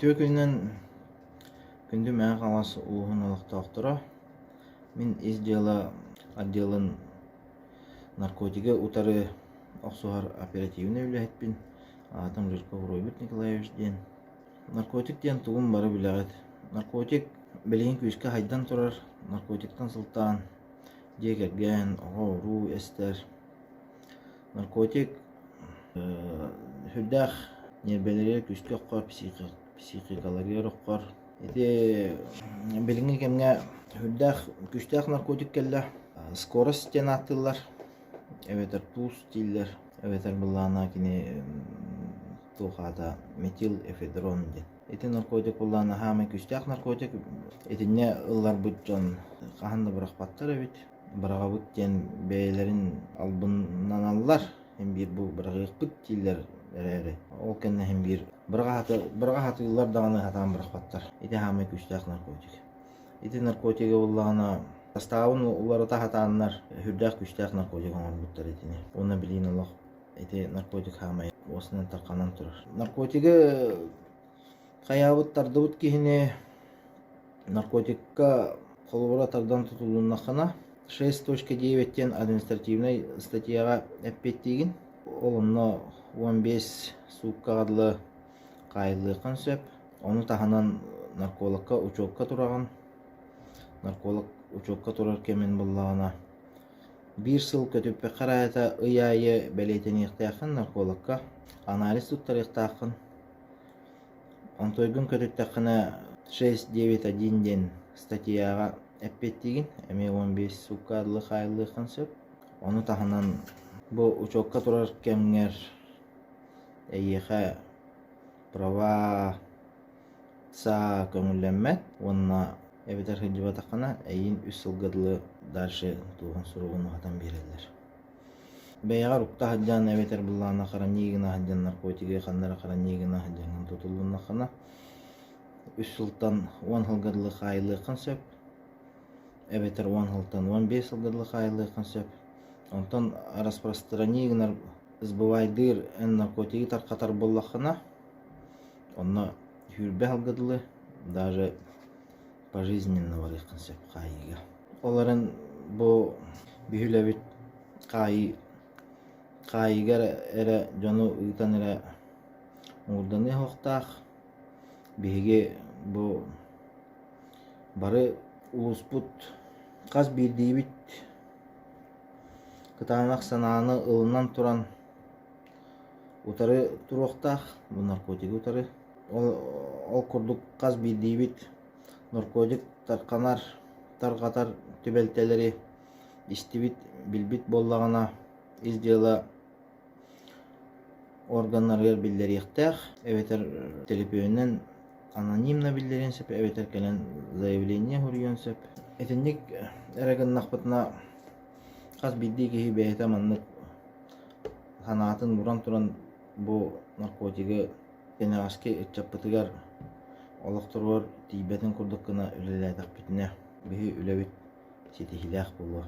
Ütüö күннен күнді мәң қаласы уғын олықтақтыра. Мен издела отделын наркотига утары Оксугар оперативный үләйтпін. Атым Жирков Ройбет Николаевич ден. Наркотик ден туғын бары біләғет. Наркотик білген күшке хайдан тұрар. Наркотиктан сылтан, дегерген, оғыру, эстер. Наркотик хүддәқ нербелері күшке қор, психикалария рұққор. Білген кемге хүддәқ күштәқ наркотик келді. Скорость ден аттылар. Эветер пулс тиллер. Эветер бұллана кіне тұлғада метил эфедрон ден. Эти наркотик бұллана хамы күштәқ наркотик. Этіне ұллар бұд жон қағында бұрақ баттар әбет. Бұраға бұд ден бәйлерін албынан алылар. Hem bir bu bırağıq bıt tiller әрі. Ол кәнне hem bir bırağ hatı yıllar dağını hatan bıraq battar. Ете хамы күштәқ наркотик. Ете наркотигі олағына Таставын олары тахатаннар хүрдәк күштәк наркотик оңар бұттар етіне. Оны білейін олақ әте наркотик хамай осынан тарқанан тұрар. Наркотигі қаябыттарды бұт кейіне наркотикка қолыбыра тардан тұтылуына қана 6.9-тен административный статьяға әппеттеген. Олымны 15 суыққа қадылы қайылы қансөп. Оны таханан наркологқа учокқа тұраған. Нарколог учокка турар кемен буллагана. Bir сыл көтөппе караята ыяйы белетен ихтяхын наркологка анализ туттар ихтяхын. Онтойгун көтөттәхына 691 ден статьяга әппеттеген. Эме 15 сукка адлы хайлы хансып. Оны таханан бу учокка турар кемгер эйеха права са көңүлләммәт. Онна Эветер хыджыба таққана әйін 3 сылғыдылы даршы туған сұруғын ғатан берелер. Бәйіға рұқта хаджан әветер бұллағына қара негіна хаджан наркотигі қандара қара негіна хаджанын тұтылуына қана 3 сылтан 10 сылғыдылы қайылы қансөп. Эветер 10 сылтан 15 сылғыдылы қайылы қансөп. Онтан распространигінар избывайдыр ән наркотигі тарқатар боллақына. Онна хүрбе сылғыдылы даже пожизненно варых концепт кайыга. Оларын бу бихүлебит кайыгар эре жону ыйтан эре урданы хоқтақ. Бихиге бу бары улуспут қаз бирдейбит кытанақ сананы ылынан туран утары туроқтақ. Бу наркотик утары. Ол курдук қаз бирдейбит наркотик тарқанар, тарқатар түбелтелері истибит, билбит боллағына издела органнарғар білдер ектәқ. Эветер телепөйінен анонимна білдерен сөп, эветер кәлен заявление хүрген сөп. Этіндік әрігін нақпытына қаз білді кейі бәйті маннық ханатын бұран тұран бұл наркотигі кенеғаске үтчаппытығар олықтырғыр тейбетін күрдік кіна үлелі әтақ бітіне бүйі үләбет сетихиләқ болу.